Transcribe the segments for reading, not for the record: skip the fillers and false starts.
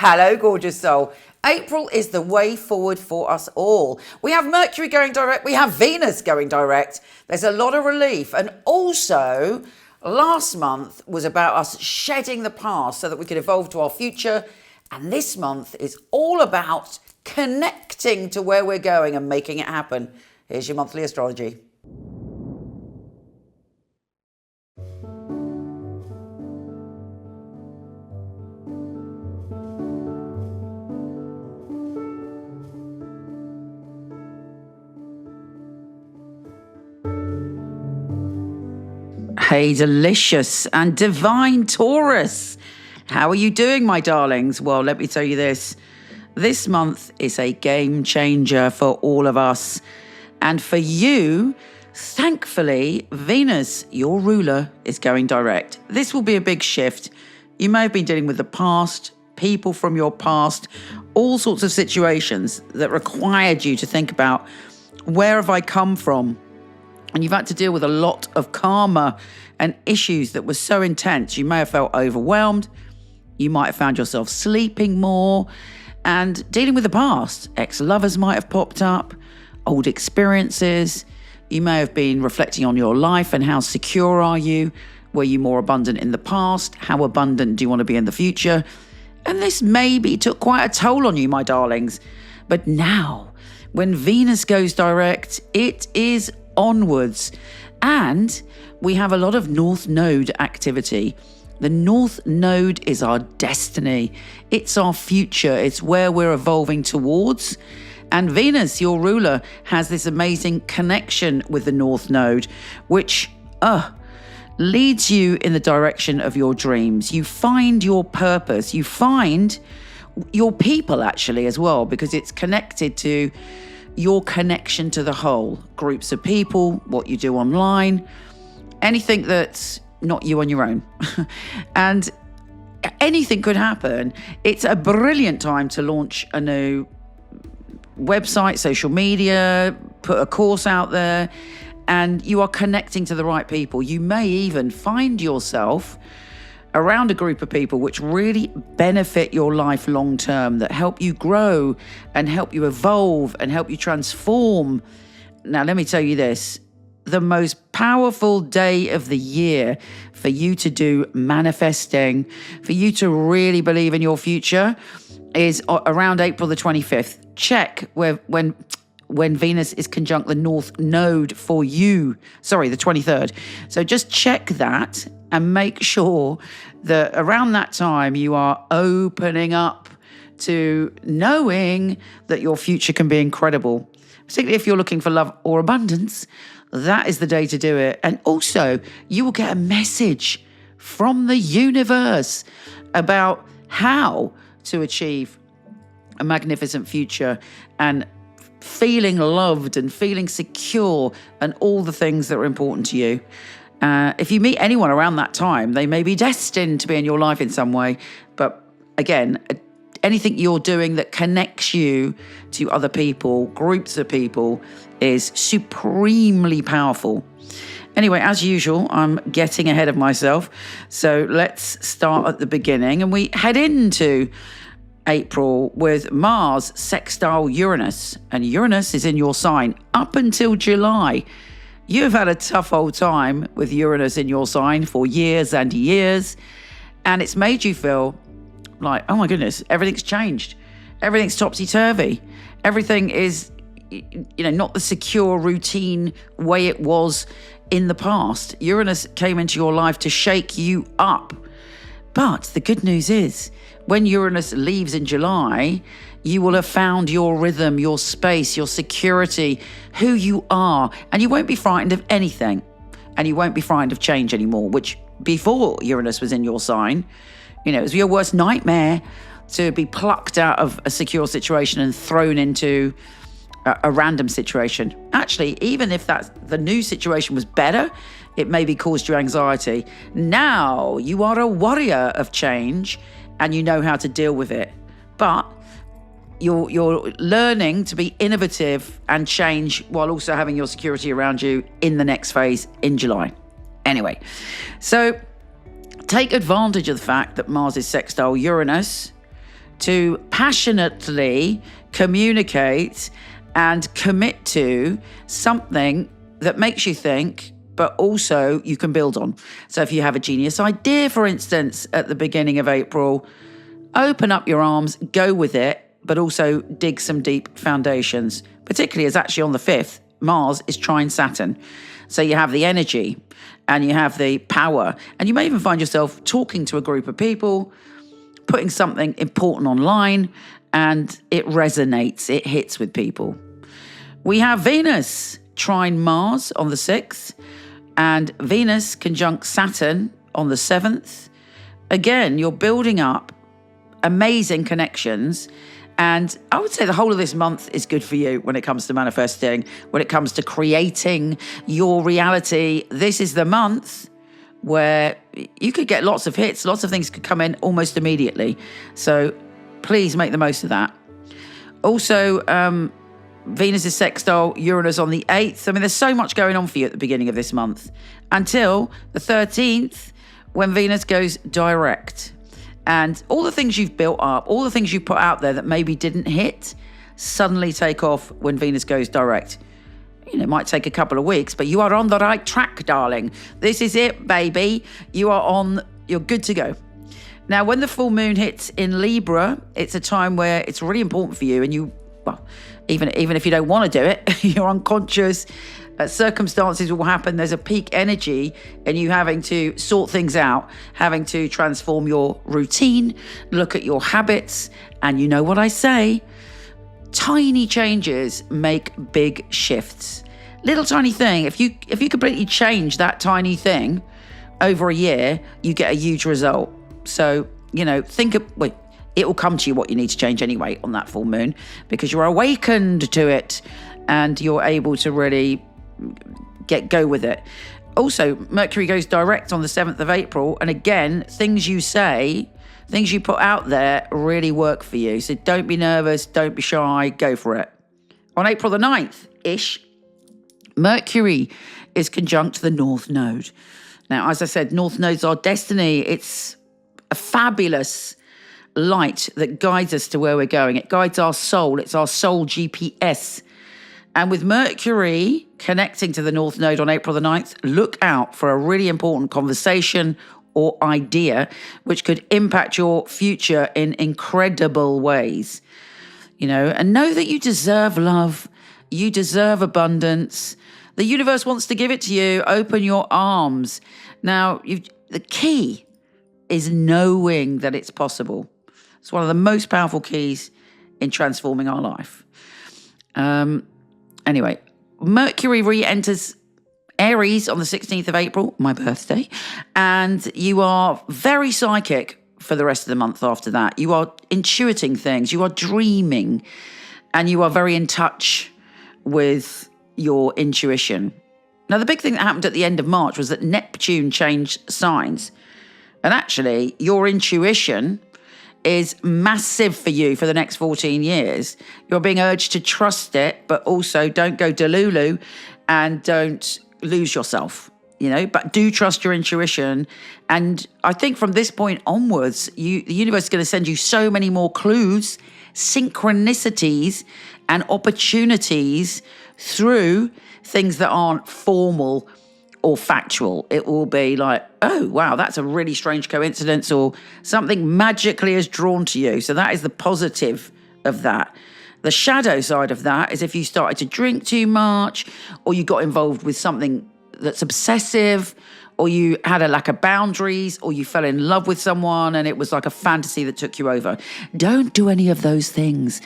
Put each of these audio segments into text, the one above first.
Hello, gorgeous soul. April is the way forward for us all. We have Mercury going direct. We have Venus going direct. There's a lot of relief. And also, last month was about us shedding the past so that we could evolve to our future. And this month is all about connecting to where we're going and making it happen. Here's your monthly astrology. Hey, delicious and divine Taurus. How are you doing, my darlings? Well, let me tell you this. This month is a game changer for all of us. And for you, thankfully, Venus, your ruler, is going direct. This will be a big shift. You may have been dealing with the past, people from your past, all sorts of situations that required you to think about, where have I come from? And you've had to deal with a lot of karma and issues that were so intense. You may have felt overwhelmed. You might have found yourself sleeping more and dealing with the past. Ex-lovers might have popped up, old experiences. You may have been reflecting on your life and how secure are you? Were you more abundant in the past? How abundant do you want to be in the future? And this maybe took quite a toll on you, my darlings. But now, when Venus goes direct, it is onwards. And we have a lot of North Node activity. The North Node is our destiny. It's our future. It's where we're evolving towards. And Venus, your ruler, has this amazing connection with the North Node, which leads you in the direction of your dreams. You find your purpose. You find your people, actually, as well, because it's connected to your connection to the whole. Groups of people, what you do online, anything that's not you on your own. And anything could happen. It's a brilliant time to launch a new website, social media, put a course out there, and you are connecting to the right people. You may even find yourself around a group of people which really benefit your life long term, that help you grow and help you evolve and help you transform. Now, let me tell you this. The most powerful day of the year for you to do manifesting, for you to really believe in your future, is around April the 25th. Check when Venus is conjunct the North Node for you. Sorry, the 23rd. So just check that and make sure that around that time you are opening up to knowing that your future can be incredible. Particularly if you're looking for love or abundance, that is the day to do it. And also, you will get a message from the universe about how to achieve a magnificent future and feeling loved and feeling secure and all the things that are important to you. If you meet anyone around that time, they may be destined to be in your life in some way. But again, anything you're doing that connects you to other people, groups of people, is supremely powerful. Anyway, as usual, I'm getting ahead of myself. So let's start at the beginning. And we head into April with Mars sextile Uranus. And Uranus is in your sign up until July. You've had a tough old time with Uranus in your sign for years and years. And it's made you feel like, oh my goodness, everything's changed. Everything's topsy-turvy. Everything is, not the secure routine way it was in the past. Uranus came into your life to shake you up. But the good news is, when Uranus leaves in July, you will have found your rhythm, your space, your security, who you are, and you won't be frightened of anything. And you won't be frightened of change anymore, which before Uranus was in your sign, it was your worst nightmare to be plucked out of a secure situation and thrown into a random situation. Actually, even if the new situation was better, it maybe caused you anxiety. Now you are a warrior of change and you know how to deal with it. But you're learning to be innovative and change while also having your security around you in the next phase in July. Anyway, so take advantage of the fact that Mars is sextile Uranus. to passionately communicate and commit to something that makes you think, but also you can build on. So if you have a genius idea, for instance, at the beginning of April, open up your arms, go with it, but also dig some deep foundations, particularly as actually on the 5th, Mars is trine Saturn. So you have the energy and you have the power, and you may even find yourself talking to a group of people, putting something important online, and it resonates, it hits with people. We have Venus trine Mars on the 6th, and Venus conjunct Saturn on the 7th. Again, you're building up amazing connections. And I would say the whole of this month is good for you when it comes to manifesting, when it comes to creating your reality. This is the month where you could get lots of hits, lots of things could come in almost immediately. So please make the most of that. Also, Venus is sextile Uranus on the 8th. I mean, there's so much going on for you at the beginning of this month until the 13th, when Venus goes direct. And all the things you've built up, all the things you put out there that maybe didn't hit, suddenly take off when Venus goes direct. You know, it might take a couple of weeks, but you are on the right track, darling. This is it, baby. You're good to go. Now, when the full moon hits in Libra, it's a time where it's really important for you, and even if you don't want to do it, you're unconscious. Circumstances will happen. There's a peak energy and you having to sort things out, having to transform your routine, look at your habits. And you know what I say, tiny changes make big shifts. Little tiny thing. If you completely change that tiny thing over a year, you get a huge result. So, it will come to you what you need to change anyway on that full moon, because you're awakened to it and you're able to really go with it. Also, Mercury goes direct on the 7th of April. And again, things you say, things you put out there really work for you. So don't be nervous, don't be shy, go for it. On April the 9th-ish, Mercury is conjunct the North Node. Now, as I said, North Node's our destiny. It's a fabulous light that guides us to where we're going. It guides our soul. It's our soul GPS. And with Mercury connecting to the North Node on April the 9th, look out for a really important conversation or idea which could impact your future in incredible ways. And know that you deserve love. You deserve abundance. The universe wants to give it to you. Open your arms. Now, the key is knowing that it's possible. It's one of the most powerful keys in transforming our life. Anyway, Mercury re-enters Aries on the 16th of April, my birthday, and you are very psychic for the rest of the month after that. You are intuiting things, you are dreaming, and you are very in touch with your intuition. Now, the big thing that happened at the end of March was that Neptune changed signs. And actually, your intuition is massive for you for the next 14 years. You're being urged to trust it, but also don't go delulu and don't lose yourself, but do trust your intuition. And I think from this point onwards, the universe is going to send you so many more clues, synchronicities, and opportunities through things that aren't formal or factual. It will be like, oh, wow, that's a really strange coincidence, or something magically is drawn to you. So that is the positive of that. The shadow side of that is if you started to drink too much, or you got involved with something that's obsessive, or you had a lack of boundaries, or you fell in love with someone and it was like a fantasy that took you over. Don't do any of those things.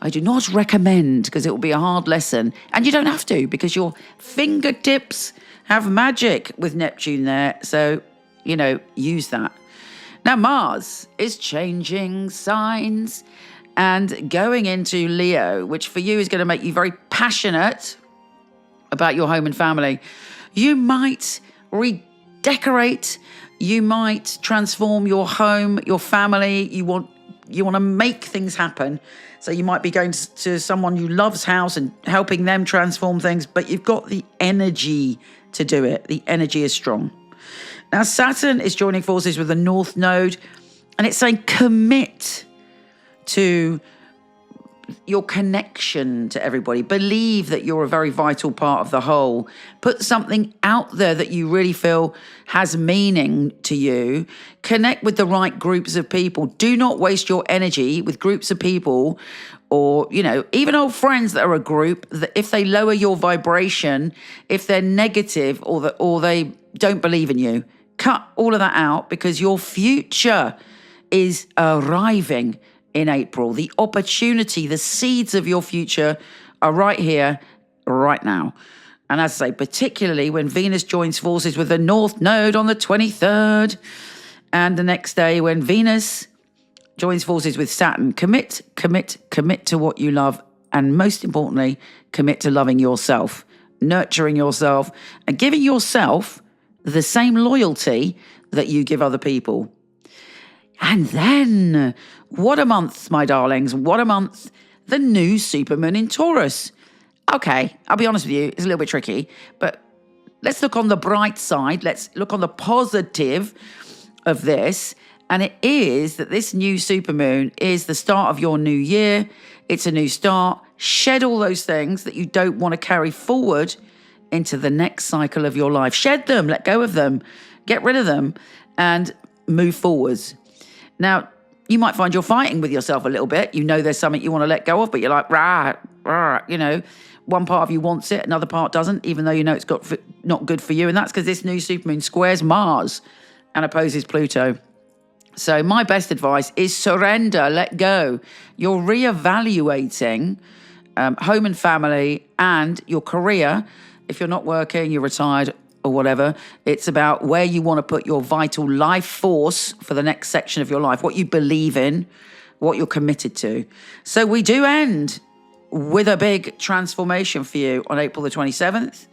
I do not recommend, because it will be a hard lesson. And you don't have to, because your fingertips have magic with Neptune there. So, use that. Now, Mars is changing signs and going into Leo, which for you is going to make you very passionate about your home and family. You might redecorate. You might transform your home, your family. You want to make things happen. So you might be going to someone you love's house and helping them transform things, but you've got the energy to do it. The energy is strong. Now, Saturn is joining forces with the North Node, and it's saying commit to your connection to everybody. Believe that you're a very vital part of the whole. Put something out there that you really feel has meaning to you. Connect with the right groups of people. Do not waste your energy with groups of people, or, you know, even old friends that are a group, that if they lower your vibration, if they're negative, or they don't believe in you, cut all of that out, because your future is arriving in April. The opportunity, the seeds of your future are right here, right now. And as I say, particularly when Venus joins forces with the North Node on the 23rd, and the next day when Venus joins forces with Saturn. Commit to what you love, and most importantly, commit to loving yourself, nurturing yourself, and giving yourself the same loyalty that you give other people. And then, what a month, my darlings, what a month. The new supermoon in Taurus. Okay, I'll be honest with you, it's a little bit tricky, but let's look on the bright side. Let's look on the positive of this. And it is that this new supermoon is the start of your new year. It's a new start. Shed all those things that you don't want to carry forward into the next cycle of your life. Shed them, let go of them, get rid of them, and move forwards. Now, you might find you're fighting with yourself a little bit. You know there's something you want to let go of, but you're like, rah, rah, you know. One part of you wants it, another part doesn't, even though you know it's not good for you. And that's because this new supermoon squares Mars and opposes Pluto. So my best advice is surrender, let go. You're reevaluating home and family and your career. If you're not working, you're retired or whatever, it's about where you want to put your vital life force for the next section of your life, what you believe in, what you're committed to. So we do end with a big transformation for you on April the 27th.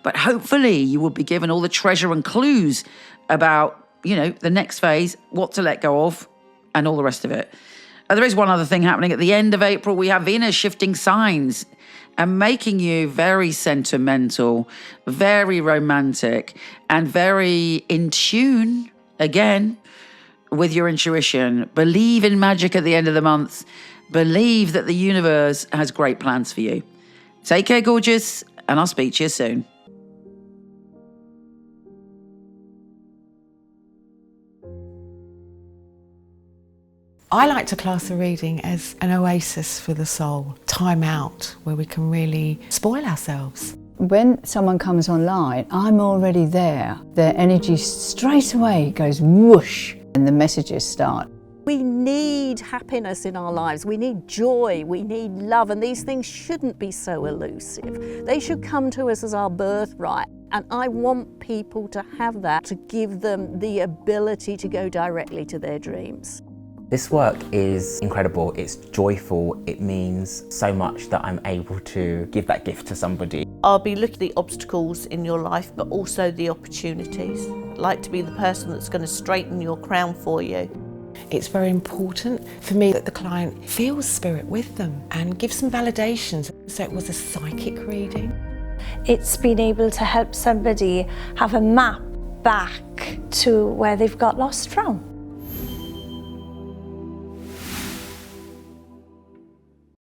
But hopefully you will be given all the treasure and clues about, you know, the next phase, what to let go of, and all the rest of it. There is one other thing happening at the end of April. We have Venus shifting signs and making you very sentimental, very romantic, and very in tune, again, with your intuition. Believe in magic at the end of the month. Believe that the universe has great plans for you. Take care, gorgeous, and I'll speak to you soon. I like to class a reading as an oasis for the soul, time out where we can really spoil ourselves. When someone comes online, I'm already there. Their energy straight away goes whoosh and the messages start. We need happiness in our lives, we need joy, we need love, and these things shouldn't be so elusive. They should come to us as our birthright, and I want people to have that, to give them the ability to go directly to their dreams. This work is incredible, it's joyful, it means so much that I'm able to give that gift to somebody. I'll be looking at the obstacles in your life, but also the opportunities. I'd like to be the person that's going to straighten your crown for you. It's very important for me that the client feels spirit with them and gives some validations. So it was a psychic reading. It's been able to help somebody have a map back to where they've got lost from.